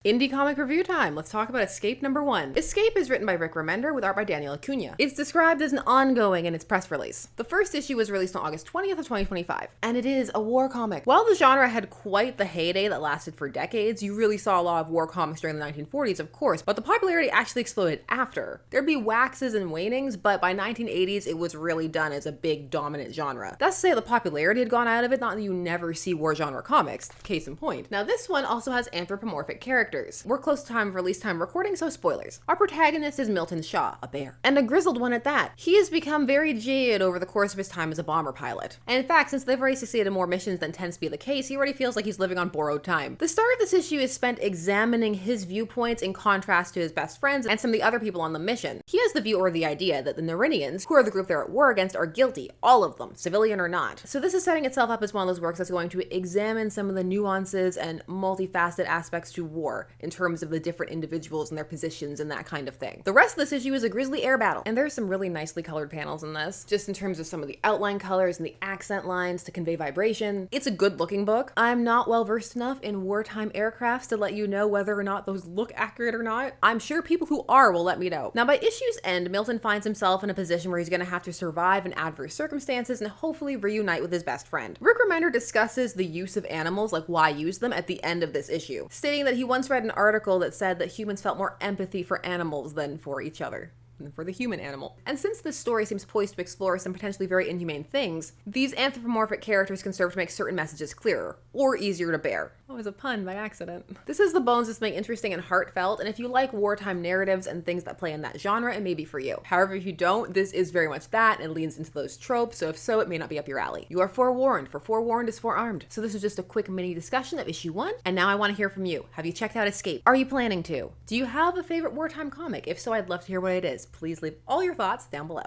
Indie comic review time. Let's talk about Escape #1. Escape is written by Rick Remender with art by Daniel Acuna. It's described as an ongoing in its press release. The first issue was released on August 20th of 2025, and it is a war comic. While the genre had quite the heyday that lasted for decades, you really saw a lot of war comics during the 1940s, of course, but the popularity actually exploded after. There'd be waxes and wanings, but by 1980s it was really done as a big dominant genre. That's to say the popularity had gone out of it, not that you never see war genre comics, case in point. Now this one also has anthropomorphic characters. We're close to time of release time recording, so spoilers. Our protagonist is Milton Shaw, a bear, and a grizzled one at that. He has become very jaded over the course of his time as a bomber pilot. And in fact, since they've already succeeded in more missions than tends to be the case, he already feels like he's living on borrowed time. The start of this issue is spent examining his viewpoints in contrast to his best friends and some of the other people on the mission. He has the view or the idea that the Narinians, who are the group they're at war against, are guilty, all of them, civilian or not. So this is setting itself up as one of those works that's going to examine some of the nuances and multifaceted aspects to war in terms of the different individuals and their positions and that kind of thing. The rest of this issue is a grisly air battle, and there's some really nicely colored panels in this, just in terms of some of the outline colors and the accent lines to convey vibration. It's a good looking book. I'm not well versed enough in wartime aircrafts to let you know whether or not those look accurate or not. I'm sure people who are will let me know. Now by issue's end, Milton finds himself in a position where he's going to have to survive in adverse circumstances and hopefully reunite with his best friend. Rick Remender discusses the use of animals, like why use them, at the end of this issue, stating that he once read an article that said that humans felt more empathy for animals than for each other. For the human animal. And since this story seems poised to explore some potentially very inhumane things, these anthropomorphic characters can serve to make certain messages clearer, or easier to bear. Oh, it was a pun by accident. This is the bones of something interesting and heartfelt, and if you like wartime narratives and things that play in that genre, it may be for you. However, if you don't, this is very much that, and leans into those tropes, so if so, it may not be up your alley. You are forewarned, for forewarned is forearmed. So this was just a quick mini discussion of issue 1, and now I want to hear from you. Have you checked out Escape? Are you planning to? Do you have a favorite wartime comic? If so, I'd love to hear what it is. Please leave all your thoughts down below.